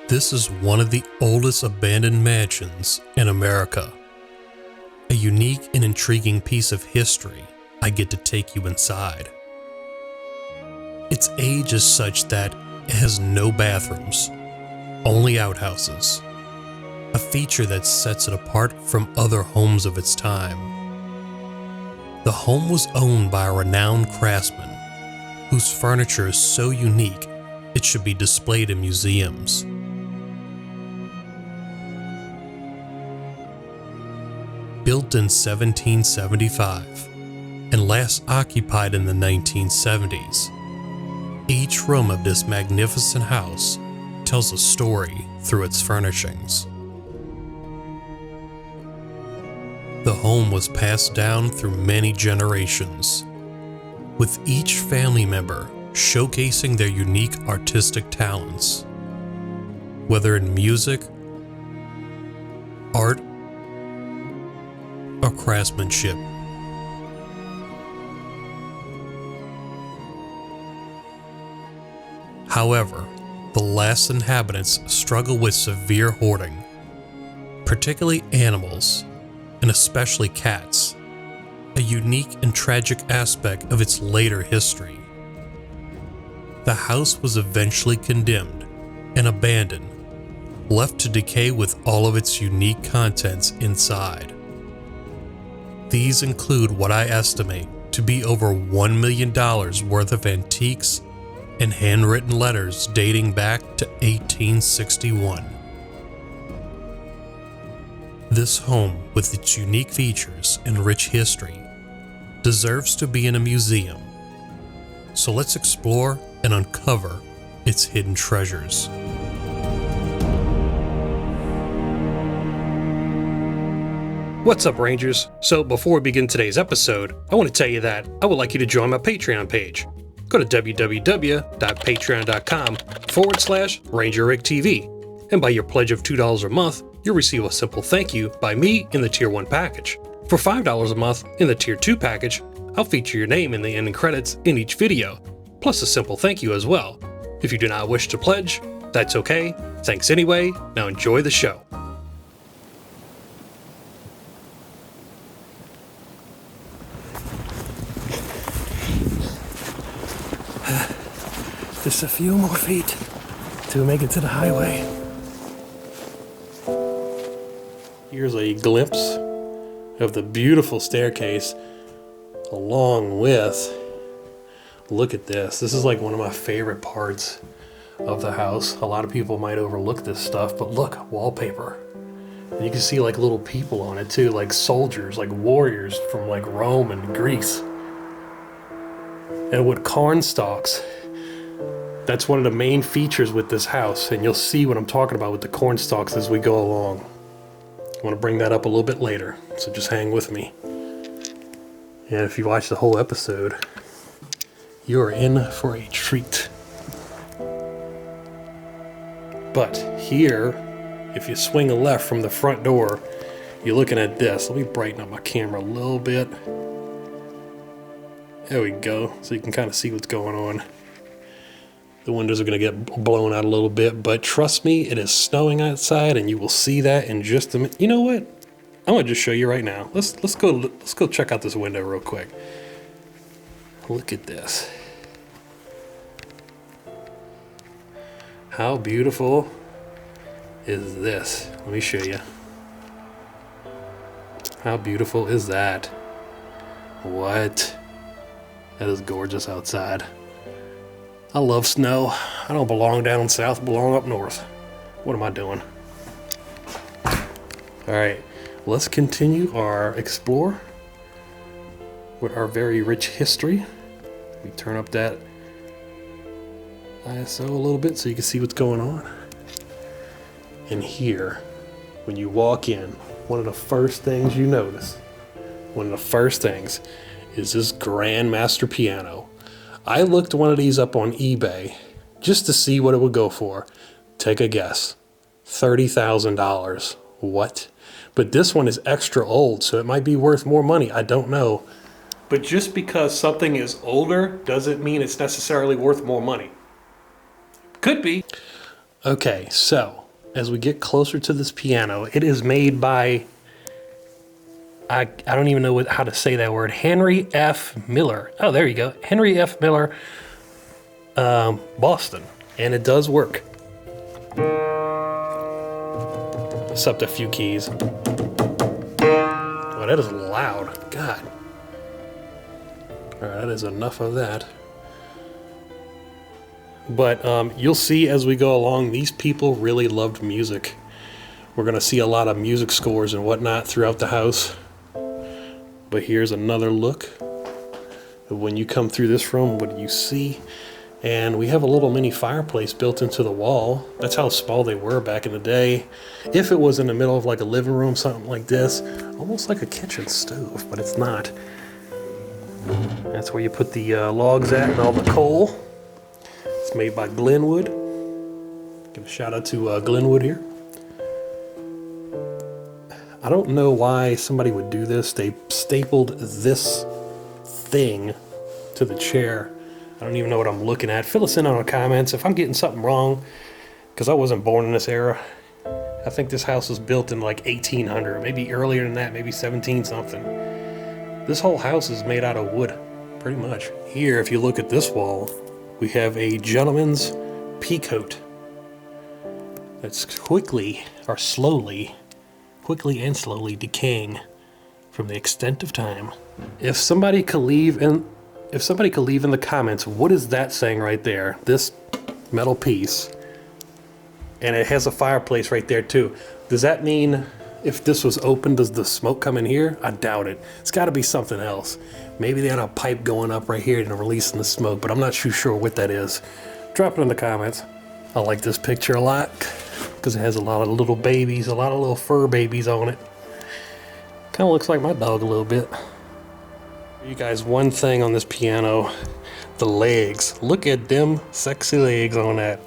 This is one of the oldest abandoned mansions in America. A unique and intriguing piece of history. I get to take you inside. Its age is such that it has no bathrooms, only outhouses. A feature that sets it apart from other homes of its time. The home was owned by a renowned craftsman whose furniture is so unique it should be displayed in museums. Built in 1775 and last occupied in the 1970s, each room of this magnificent house tells a story through its furnishings. The home was passed down through many generations, with each family member showcasing their unique artistic talents, whether in music, art, or craftsmanship. However, the last inhabitants struggle with severe hoarding, particularly animals, and especially cats, a unique and tragic aspect of its later history. The house was eventually condemned and abandoned, left to decay with all of its unique contents inside. These include what I estimate to be over $1 million worth of antiques and handwritten letters dating back to 1861. This home, with its unique features and rich history, deserves to be in a museum. So let's explore and uncover its hidden treasures. What's up, Rangers? So before we begin today's episode, I want to tell you that I would like you to join my Patreon page. Go to www.patreon.com/RangerRickTV, and by your pledge of $2 a month, you'll receive a simple thank you by me in the Tier 1 package. For $5 a month in the Tier 2 package, I'll feature your name in the ending credits in each video, plus a simple thank you as well. If you do not wish to pledge, that's okay. Thanks anyway. Now enjoy the show. Just a few more feet to make it to the highway. Here's a glimpse of the beautiful staircase, along with, look at this. This is like one of my favorite parts of the house. A lot of people might overlook this stuff, but look, wallpaper. And you can see like little people on it too, like soldiers, like warriors from like Rome and Greece. And with corn stalks. That's one of the main features with this house, and you'll see what I'm talking about with the corn stalks as we go along. I want to bring that up a little bit later, so just hang with me. And if you watch the whole episode, you are in for a treat. But here, if you swing a left from the front door, you're looking at this. Let me brighten up my camera a little bit. There we go, so you can kind of see what's going on. The windows are going to get blown out a little bit, but trust me, it is snowing outside, and you will see that in just a minute. You know what? I'm going to just show you right now. Let's go check out this window real quick. Look at this. How beautiful is this? Let me show you. How beautiful is that? What? That is gorgeous outside. I love snow. I don't belong down south, I belong up north. What am I doing? Alright, let's continue our explore with our very rich history. We turn up that ISO a little bit so you can see what's going on. And here, when you walk in, one of the first things you notice, is this Grandmaster piano. I looked one of these up on eBay just to see what it would go for. Take a guess. $30,000. What? But this one is extra old, so it might be worth more money. I don't know. But just because something is older doesn't mean it's necessarily worth more money. Could be. Okay, so as we get closer to this piano, it is made by, I don't even know how to say that word, Henry F. Miller. Oh, there you go. Henry F. Miller, Boston. And it does work. Except a few keys. Oh, that is loud. God. Alright, that is enough of that. But you'll see as we go along, these people really loved music. We're going to see a lot of music scores and whatnot throughout the house. But here's another look. When you come through this room, what do you see? And we have a little mini fireplace built into the wall. That's how small they were back in the day. If it was in the middle of like a living room, something like this, almost like a kitchen stove, but it's not. That's where you put the logs at and all the coal. It's made by Glenwood. Give a shout out to Glenwood here. I don't know why somebody would do this. They stapled this thing to the chair. I don't even know what I'm looking at. Fill us in on the comments if I'm getting something wrong, because I wasn't born in this era. I think this house was built in like 1800, maybe earlier than that, maybe 17 something. This whole house is made out of wood, pretty much. Here, if you look at this wall, we have a gentleman's peacoat that's quickly and slowly decaying from the extent of time. If somebody could leave in the comments, what is that saying right there? This metal piece, and it has a fireplace right there too. Does that mean if this was open, does the smoke come in here? I doubt it. It's got to be something else. Maybe they had a pipe going up right here and releasing the smoke, but I'm not too sure what that is. Drop it in the comments. I like this picture a lot because it has a lot of little babies, a lot of little fur babies on it. Kind of looks like my dog a little bit. You guys, one thing on this piano, the legs. Look at them sexy legs on that.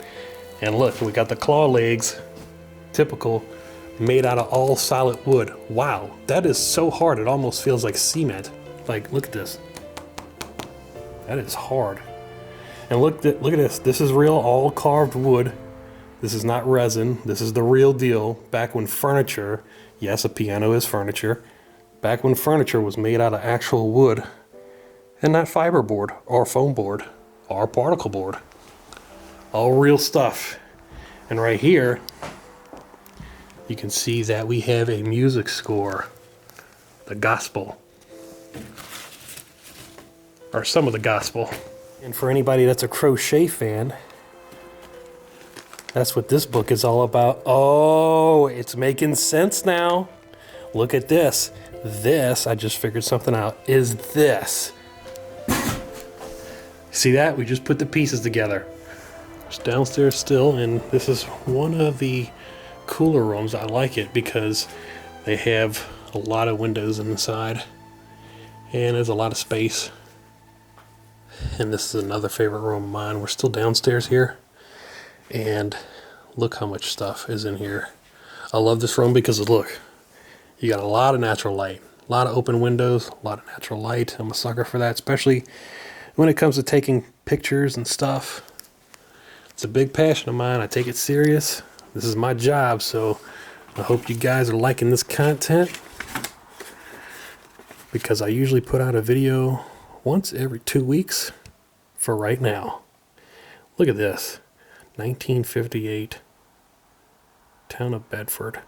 And look, we got the claw legs, typical, made out of all solid wood. Wow, that is so hard, it almost feels like cement. Like, look at this. That is hard. And look at this. This is real, all carved wood. This is not resin. This is the real deal. Back when furniture, yes, a piano is furniture. Back when furniture was made out of actual wood and not fiberboard or foam board or particle board. All real stuff. And right here, you can see that we have a music score, the gospel, or some of the gospel. And for anybody that's a crochet fan, that's what this book is all about. Oh, it's making sense now. Look at this. This, I just figured something out, is this. See that? We just put the pieces together. It's downstairs still, and this is one of the cooler rooms. I like it because they have a lot of windows inside, and there's a lot of space. And this is another favorite room of mine. We're still downstairs here, and look how much stuff is in here. I love this room because look, you got a lot of natural light, a lot of open windows, a lot of natural light. I'm a sucker for that, especially when it comes to taking pictures and stuff. It's a big passion of mine. I take it serious. This is my job, so I hope you guys are liking this content, because I usually put out a video once every 2 weeks for right now. Look at this. 1958. Town of Bedford.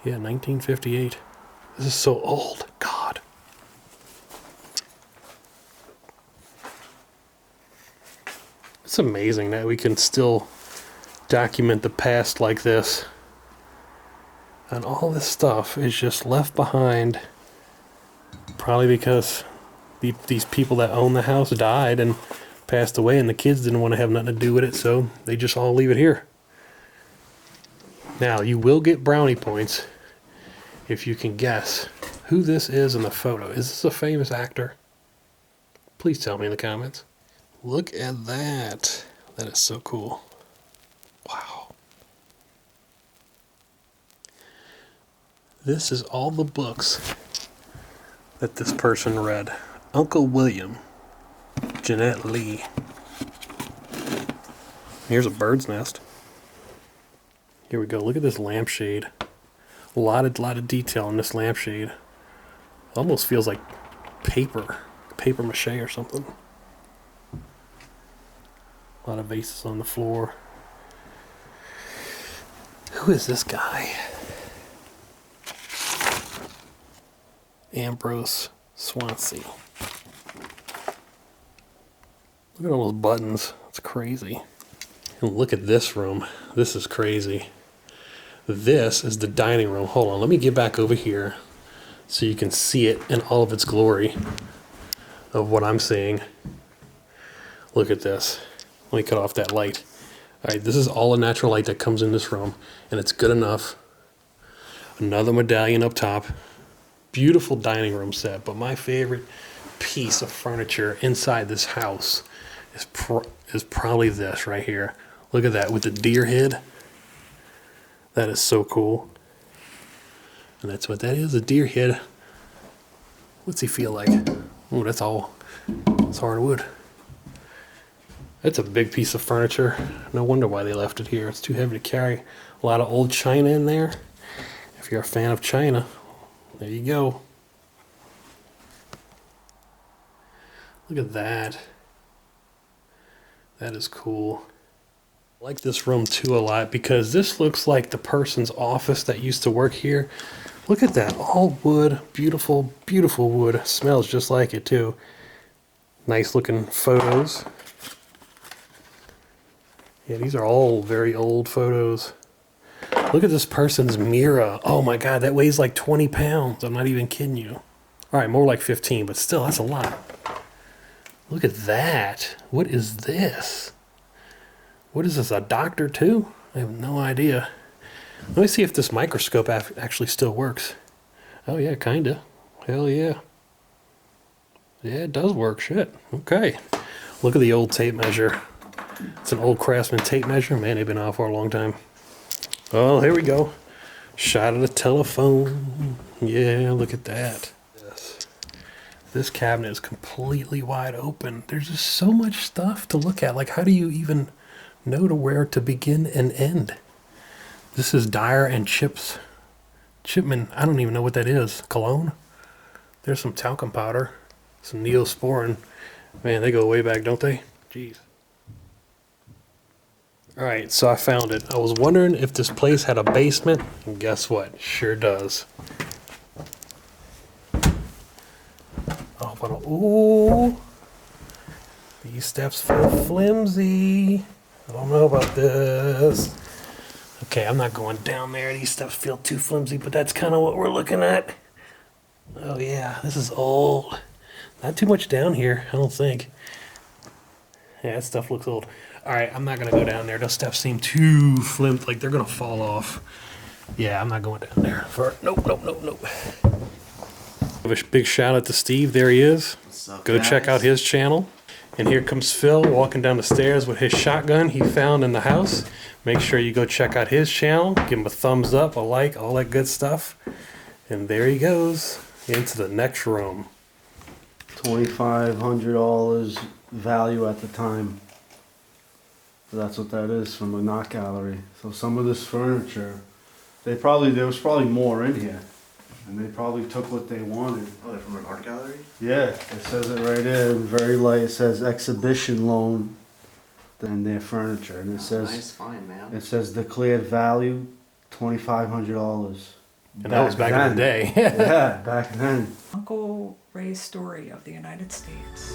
Yeah, 1958. This is so old. God. It's amazing that we can still document the past like this. And all this stuff is just left behind, probably because these people that own the house died and passed away, and the kids didn't want to have nothing to do with it, so they just all leave it here. Now, you will get brownie points if you can guess who this is in the photo. Is this a famous actor? Please tell me in the comments. Look at that. That is so cool. Wow. This is all the books that this person read. Uncle William, Jeanette Lee. Here's a bird's nest. Here we go. Look at this lampshade. A lot of detail in this lampshade. Almost feels like paper mache or something. A lot of vases on the floor. Who is this guy? Ambrose Swansea. Look at all those buttons. It's crazy. And look at this room. This is crazy. This is the dining room. Hold on, let me get back over here so you can see it in all of its glory of what I'm seeing. Look at this. Let me cut off that light. All right, this is all the natural light that comes in this room, and it's good enough. Another medallion up top. Beautiful dining room set, but my favorite piece of furniture inside this house is probably this right here. Look at that with the deer head. That is so cool. And that's what that is, a deer head. What's he feel like? Oh, that's hardwood. That's a big piece of furniture. No wonder why they left it here. It's too heavy to carry. A lot of old china in there. If you're a fan of china, there you go. Look at that. That is cool. I like this room too a lot because this looks like the person's office that used to work here. Look at that, all wood, beautiful, beautiful wood. Smells just like it too. Nice looking photos. Yeah, these are all very old photos. Look at this person's mirror. Oh my God, that weighs like 20 pounds. I'm not even kidding you. All right, more like 15, but still, that's a lot. Look at that. What is this? What is this, a doctor too? I have no idea. Let me see if this microscope actually still works. Oh yeah, kinda. Hell yeah. Yeah, it does work, shit. Okay. Look at the old tape measure. It's an old Craftsman tape measure. Man, they've been out for a long time. Oh, here we go. Shot of the telephone. Yeah, look at that. This cabinet is completely wide open. There's just so much stuff to look at. Like, how do you even know to where to begin and end? This is Dyer and Chipman. I don't even know what that is. Cologne? There's some talcum powder. Some Neosporin. Man, they go way back, don't they? Jeez. Alright, so I found it. I was wondering if this place had a basement, and guess what? Sure does. Oh, but ooh, these steps feel flimsy. I don't know about this. Okay, I'm not going down there. These steps feel too flimsy, but that's kind of what we're looking at. Oh yeah, this is old. Not too much down here, I don't think. Yeah, that stuff looks old. Alright, I'm not going to go down there. Those steps seem too flimsy, like they're going to fall off. Yeah, I'm not going down there. Nope. Give a big shout out to Steve. There he is. What's up, Go guys? check out his channel. And here comes Phil walking down the stairs with his shotgun he found in the house. Make sure you go check out his channel. Give him a thumbs up, a like, all that good stuff. And there he goes into the next room. $2,500 value at the time. So that's what that is from a knot gallery. So some of this furniture, there was probably more in here. And they probably took what they wanted. Oh, they're from an art gallery? Yeah, it says it right there, very light. It says exhibition loan and their furniture. And it says, Nice find, man. it says declared value $2,500. And that was back in the day. Yeah, back then. Uncle Ray's story of the United States.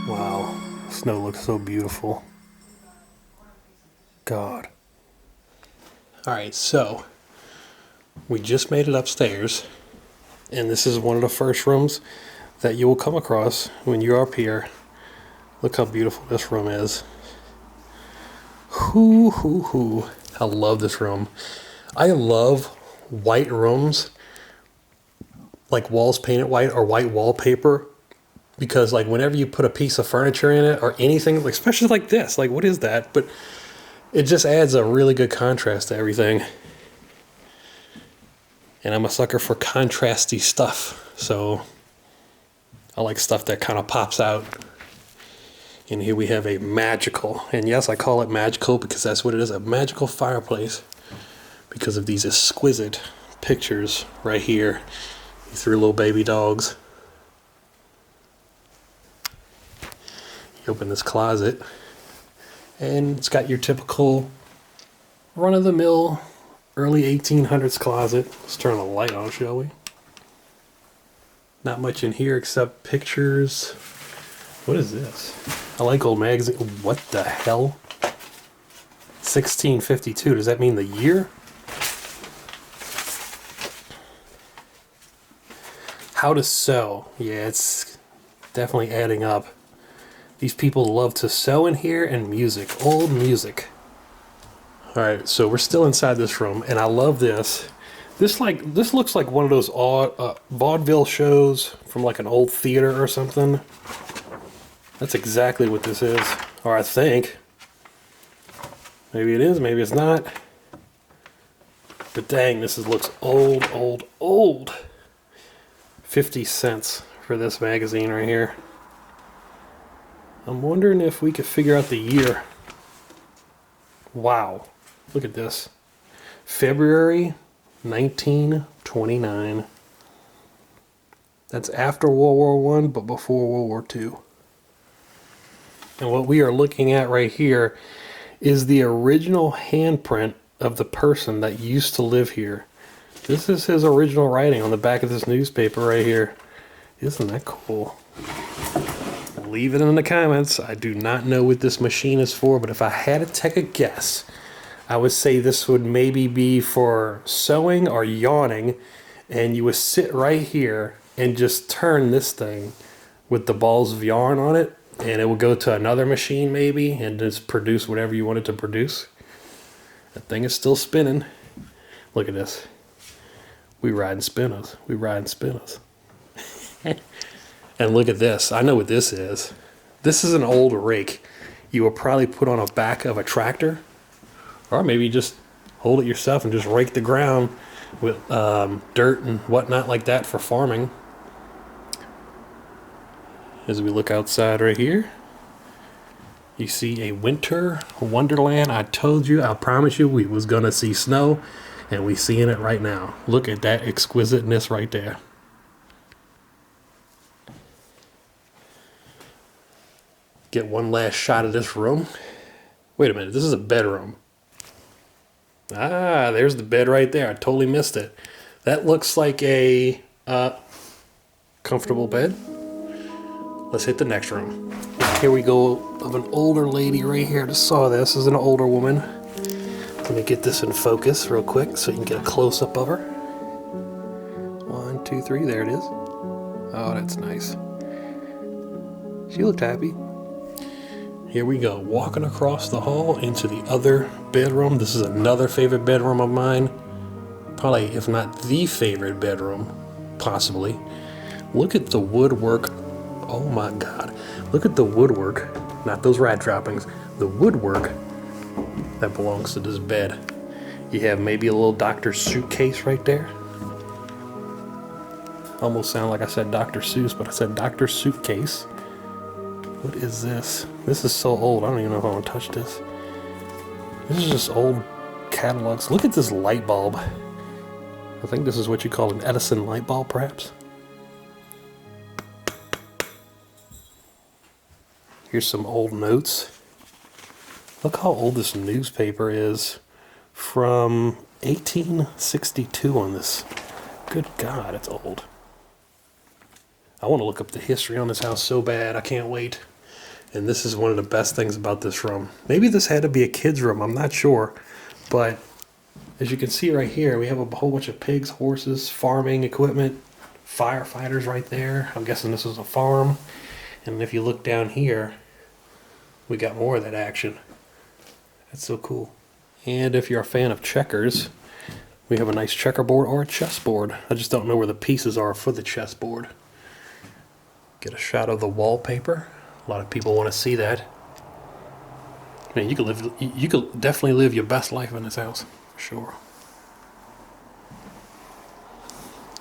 Wow, snow looks so beautiful. God. Alright, so we just made it upstairs, and this is one of the first rooms that you will come across when you're up here. Look how beautiful this room is. Hoo hoo hoo. I love this room. I love white rooms, like walls painted white or white wallpaper, because like whenever you put a piece of furniture in it or anything, like especially like this, like what is that? But it just adds a really good contrast to everything. And I'm a sucker for contrasty stuff, so I like stuff that kind of pops out. And here we have a magical, and yes, I call it magical because that's what it is, a magical fireplace, because of these exquisite pictures right here. These 3 little baby dogs. You open this closet, and it's got your typical run-of-the-mill early 1800s closet. Let's turn the light on, shall we? Not much in here except pictures. What is this? I like old magazine. What the hell? 1652. Does that mean the year? How to sew. Yeah, it's definitely adding up. These people love to sew in here, and music. Old music. Alright, so we're still inside this room, and I love this. This looks like one of those vaudeville shows from like an old theater or something. That's exactly what this is. Or I think. Maybe it is, maybe it's not. But dang, looks old, old, old. 50 cents for this magazine right here. I'm wondering if we could figure out the year. Wow. Look at this. February 1929. That's after World War I, but before World War II. And what we are looking at right here is the original handprint of the person that used to live here. This is his original writing on the back of this newspaper right here. Isn't that cool? Leave it in the comments. I do not know what this machine is for, but if I had to take a guess, I would say this would maybe be for sewing or yarning, and you would sit right here and just turn this thing with the balls of yarn on it, and it will go to another machine maybe and just produce whatever you want it to produce. That thing is still spinning. Look at this. We riding spinners. We riding spinners. And look at this. I know what this is. This is an old rake. You will probably put on a back of a tractor, or maybe just hold it yourself and just rake the ground with dirt and whatnot like that for farming. As we look outside right here, you see a winter wonderland. I told you, I promise you, we was gonna see snow, and we seeing it right now. Look at that exquisiteness right there. Get one last shot of this room. Wait a minute, this is a bedroom. Ah, there's the bed right there. I totally missed it. That looks like a comfortable bed. Let's hit the next room. Here we go, of an older lady right here. Just saw this. This is an older woman. Let me get this in focus real quick so you can get a close-up of her. 1, 2, 3, there it is. Oh, that's nice. She looked happy. Here we go, walking across the hall into the other bedroom. This is another favorite bedroom of mine. Probably, if not the favorite bedroom, possibly. Look at the woodwork. Oh my God. Look at the woodwork. Not those rat droppings. The woodwork that belongs to this bed. You have maybe a little Dr. Suitcase right there. Almost sound like I said Dr. Seuss, but I said Dr. Suitcase. What is this? This is so old, I don't even know if I want to touch this. This is just old catalogs. Look at this light bulb. I think this is what you call an Edison light bulb, perhaps. Here's some old notes. Look how old this newspaper is. From 1862 on this. Good God, it's old. I want to look up the history on this house so bad. I can't wait. And this is one of the best things about this room. Maybe this had to be a kid's room. I'm not sure. But as you can see right here, we have a whole bunch of pigs, horses, farming equipment, firefighters right there. I'm guessing this is a farm. And if you look down here, we got more of that action. That's so cool. And if you're a fan of checkers, we have a nice checkerboard or a chessboard. I just don't know where the pieces are for the chessboard. Get a shot of the wallpaper. A lot of people want to see that. Man, you could definitely live your best life in this house, for sure.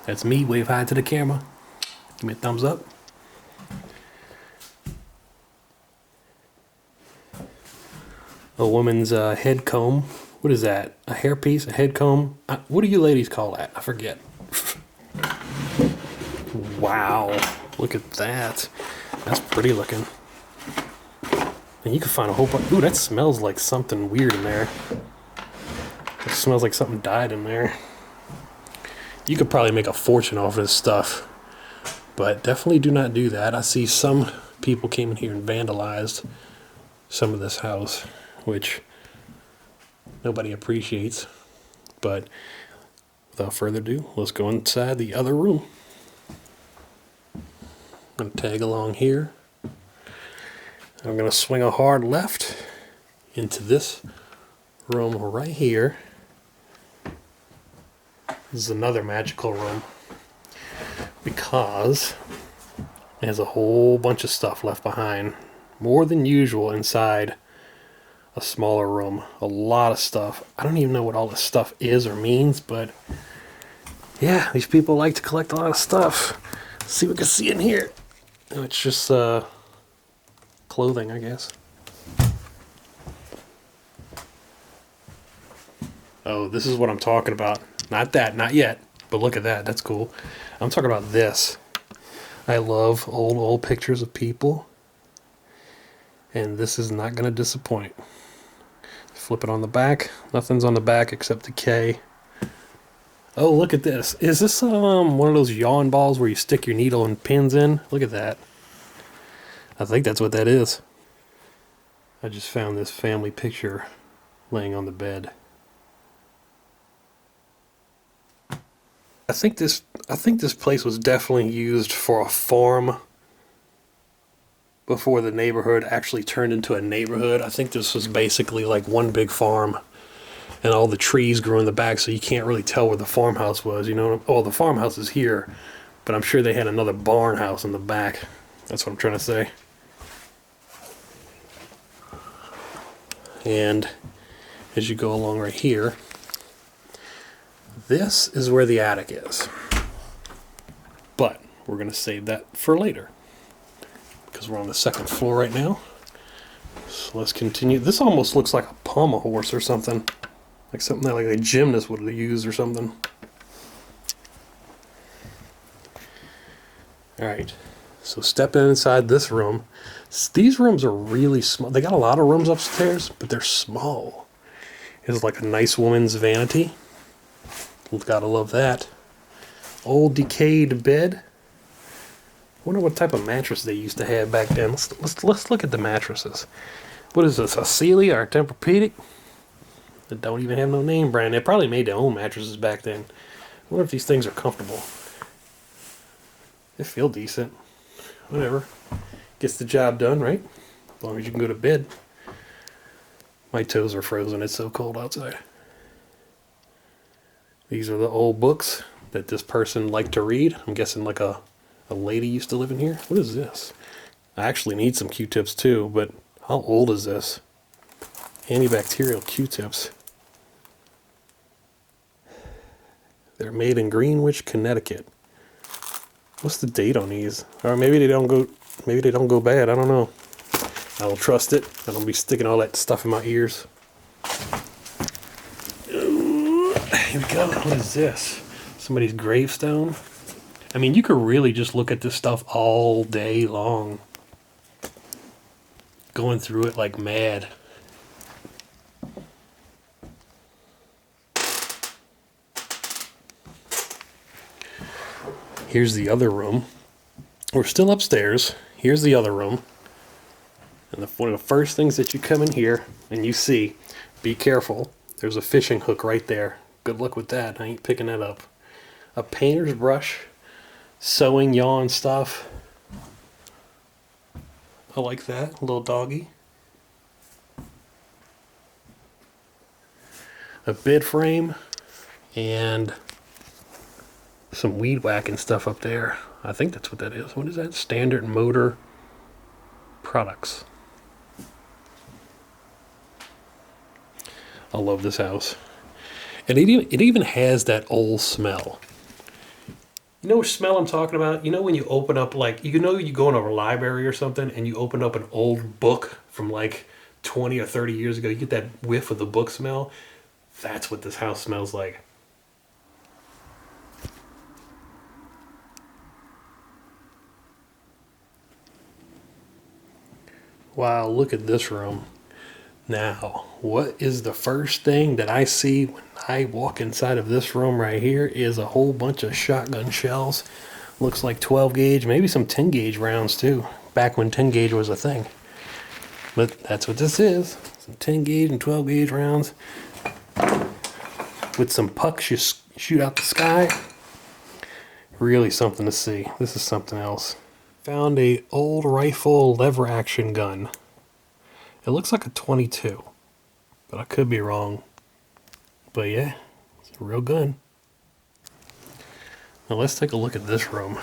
That's me. Wave hi to the camera. Give me a thumbs up. A woman's head comb. What is that? A hairpiece? A head comb? What do you ladies call that? I forget. Wow. Look at that. That's pretty looking. And you can find a whole bunch. Ooh, that smells like something weird in there. It smells like something died in there. You could probably make a fortune off this stuff. But definitely do not do that. I see some people came in here and vandalized some of this house, which nobody appreciates. But without further ado, let's go inside the other room. I'm going to tag along here. I'm going to swing a hard left into this room right here. This is another magical room because it has a whole bunch of stuff left behind. More than usual inside a smaller room. A lot of stuff. I don't even know what all this stuff is or means, but yeah, these people like to collect a lot of stuff. Let's see what we can see in here. It's just clothing, I guess. Oh, this is what I'm talking about. Not that, not yet. But look at that, that's cool. I'm talking about this. I love old pictures of people. And this is not going to disappoint. Flip it on the back. Nothing's on the back except the K. Oh, look at this. Is this one of those yawn balls where you stick your needle and pins in? Look at that. I think that's what that is. I just found this family picture laying on the bed. I think this place was definitely used for a farm before the neighborhood actually turned into a neighborhood. I think this was basically like one big farm, and all the trees grew in the back, so you can't really tell where the farmhouse was. You know, oh, the farmhouse is here, but I'm sure they had another barn house in the back. That's what I'm trying to say. And as you go along right here, this is where the attic is. But we're going to save that for later, because we're on the second floor right now. So let's continue. This almost looks like a pommel horse or something. Like something that like a gymnast would have used or something. Alright, so step inside this room. These rooms are really small. They got a lot of rooms upstairs, but they're small. It's like a nice woman's vanity. Gotta love that. Old decayed bed. Wonder what type of mattress they used to have back then. Let's look at the mattresses. What is this, a Sealy or a Tempur-Pedic? That don't even have no name brand. They probably made their own mattresses back then. I wonder if these things are comfortable. They feel decent. Whatever. Gets the job done, right? As long as you can go to bed. My toes are frozen. It's so cold outside. These are the old books that this person liked to read. I'm guessing like a lady used to live in here. What is this? I actually need some Q-tips too, but how old is this? Antibacterial Q-tips. They're made in Greenwich, Connecticut. What's the date on these? Or maybe they don't go bad. I don't know. I don't trust it. I don't be sticking all that stuff in my ears. Here we go. What is this? Somebody's gravestone? I mean, you could really just look at this stuff all day long. Going through it like mad. Here's the other room. We're still upstairs. Here's the other room. And one of the first things that you come in here and you see, be careful, there's a fishing hook right there. Good luck with that. I ain't picking that up. A painter's brush, sewing yarn stuff. I like that. Little doggy. A bed frame and some weed whacking stuff up there. I think that's what that is. What is that? Standard Motor Products. I love this house. And it even has that old smell. You know which smell I'm talking about? You know when you open up, like, you know you go in a library or something and you open up an old book from like 20 or 30 years ago, you get that whiff of the book smell? That's what this house smells like. Wow, look at this room. Now, what is the first thing that I see when I walk inside of this room right here is a whole bunch of shotgun shells. Looks like 12 gauge, maybe some 10 gauge rounds too, back when 10 gauge was a thing. But that's what this is, some 10 gauge and 12 gauge rounds with some pucks you shoot out the sky. Really something to see. This is something else. Found a old rifle lever action gun. It looks like a 22, but I could be wrong. But yeah, it's a real gun. Now let's take a look at this room.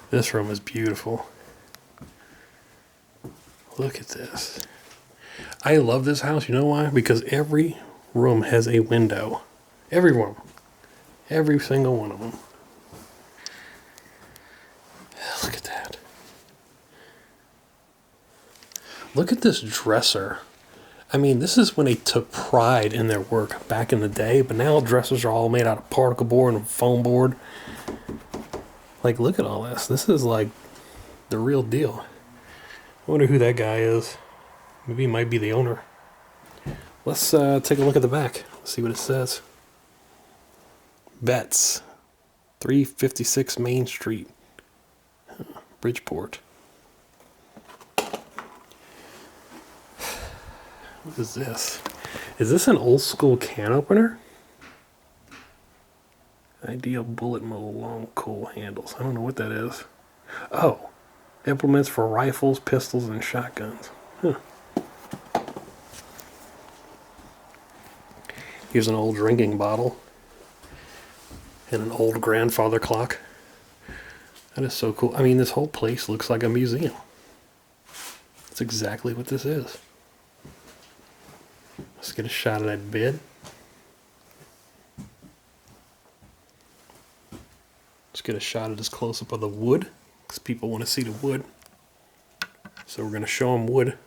This room is beautiful. Look at this. I love this house. You know why? Because every room has a window. Every room. Every single one of them. Look at that. Look at this dresser. I mean, this is when they took pride in their work back in the day, but now dressers are all made out of particle board and foam board. Like, look at all this. This is like the real deal. I wonder who that guy is. Maybe he might be the owner. Let's take a look at the back. See what it says. Betts, 356 Main Street, Bridgeport. What is this? Is this an old school can opener? Ideal bullet mold long cool handles. I don't know what that is. Oh, implements for rifles, pistols, and shotguns. Huh. Here's an old drinking bottle and an old grandfather clock. That is so cool. I mean, this whole place looks like a museum. That's exactly what this is. Let's get a shot of that bed. Let's get a shot of this close-up of the wood, because people want to see the wood. So we're going to show them wood.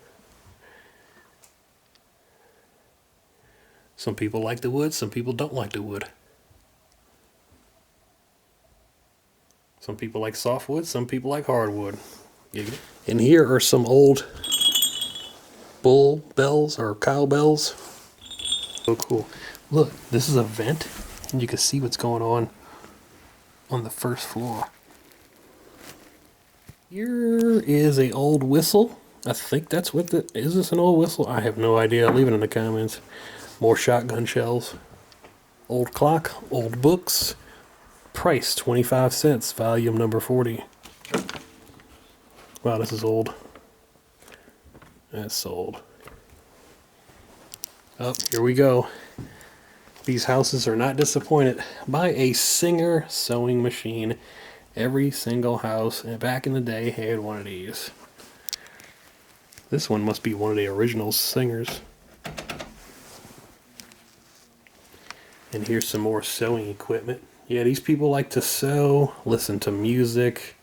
Some people like the wood, some people don't like the wood. Some people like softwood, some people like hardwood. And here are some old bull bells or cow bells. So cool. Look, this is a vent, and you can see what's going on the first floor. Here is a old whistle. I think that's what is this an old whistle? I have no idea. Leave it in the comments. More shotgun shells. Old clock, old books. Price 25 cents, volume number 40. Wow, this is old. That's sold. Oh, here we go. These houses are not disappointed. Buy a Singer sewing machine. Every single house back in the day had one of these. This one must be one of the original Singers. And here's some more sewing equipment. Yeah, these people like to sew, listen to music.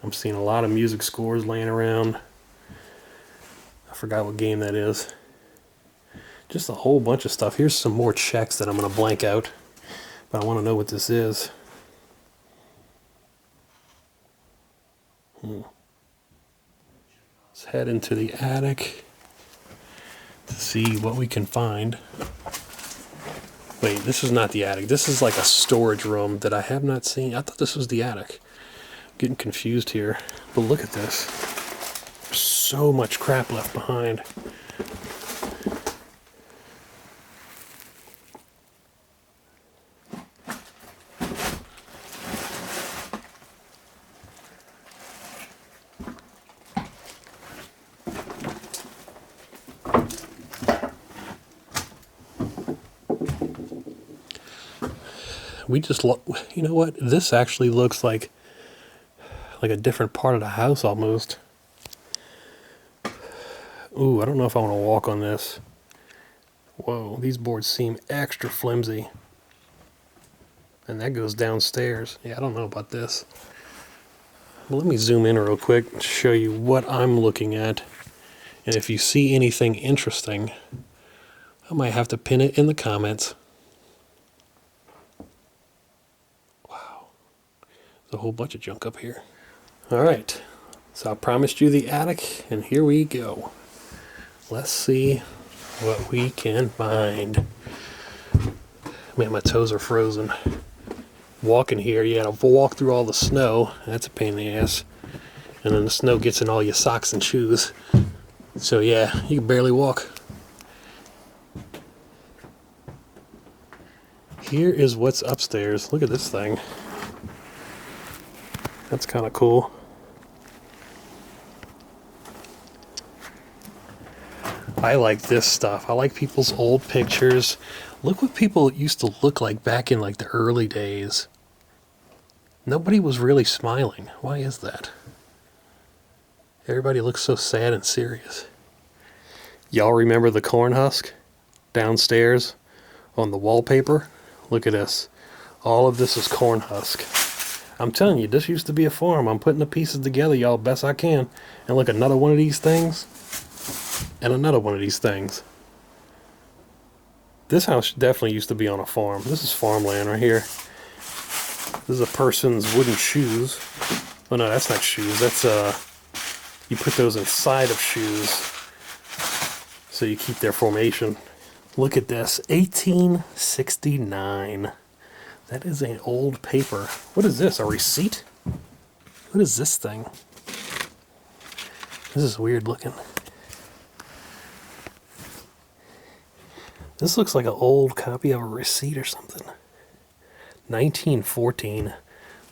I'm seeing a lot of music scores laying around. I forgot what game that is. Just a whole bunch of stuff. Here's some more checks that I'm going to blank out. But I want to know what this is. Let's head into the attic to see what we can find. Wait, this is not the attic. This is like a storage room that I have not seen. I thought this was the attic. I'm getting confused here. But look at this. There's so much crap left behind. we just look, you know what? This actually looks like a different part of the house almost. Ooh, I don't know if I want to walk on this. Whoa, these boards seem extra flimsy. And that goes downstairs. Yeah, I don't know about this. Well, let me zoom in real quick and show you what I'm looking at. And if you see anything interesting, I might have to pin it in the comments. Wow. There's a whole bunch of junk up here. Alright, so I promised you the attic, and here we go. Let's see what we can find. Man, my toes are frozen. Walking here, you gotta walk through all the snow. That's a pain in the ass. And then the snow gets in all your socks and shoes. So yeah, you can barely walk. Here is what's upstairs. Look at this thing. That's kind of cool. I like this stuff. I like people's old pictures. Look what people used to look like back in like the early days. Nobody was really smiling. Why is that? Everybody looks so sad and serious. Y'all remember the corn husk downstairs on the wallpaper? Look at this. All of this is corn husk. I'm telling you, this used to be a farm. I'm putting the pieces together, y'all, best I can. And look, another one of these things. And another one of these things. This house definitely used to be on a farm. This is farmland right here. This is a person's wooden shoes. Oh no, that's not shoes. That's you put those inside of shoes so you keep their formation. Look at this, 1869. That is an old paper. What is this, a receipt? What is this thing? This is weird looking. This looks like an old copy of a receipt or something. 1914.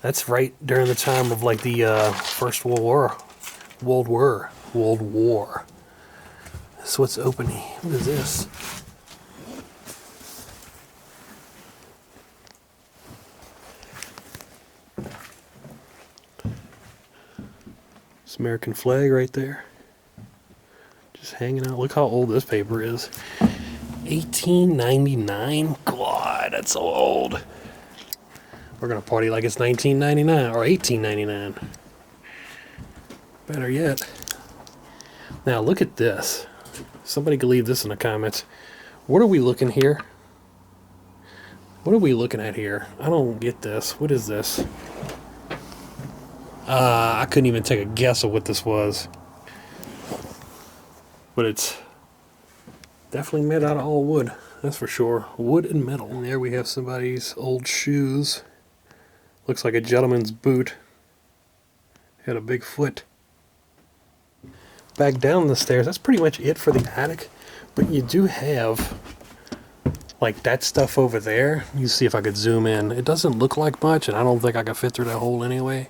That's right during the time of like the First World War. World War. That's what's opening. What is this? It's American flag right there. Just hanging out. Look how old this paper is. 1899? God, that's so old. We're gonna party like it's 1999 or 1899. Better yet. Now look at this. Somebody can leave this in the comments. What are we looking here? What are we looking at here? I don't get this. What is this? I couldn't even take a guess of what this was. But it's definitely made out of all wood. That's for sure. Wood and metal. And there we have somebody's old shoes. Looks like a gentleman's boot. Had a big foot. Back down the stairs. That's pretty much it for the attic. But you do have like that stuff over there. You see if I could zoom in. It doesn't look like much, and I don't think I could fit through that hole anyway.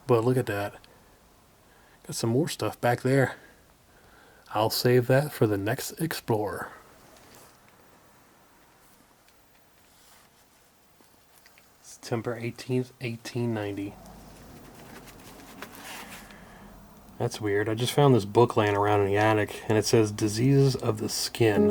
But look at that. Got some more stuff back there. I'll save that for the next explorer. September 18th, 1890. That's weird. I just found this book laying around in the attic, and it says Diseases of the Skin.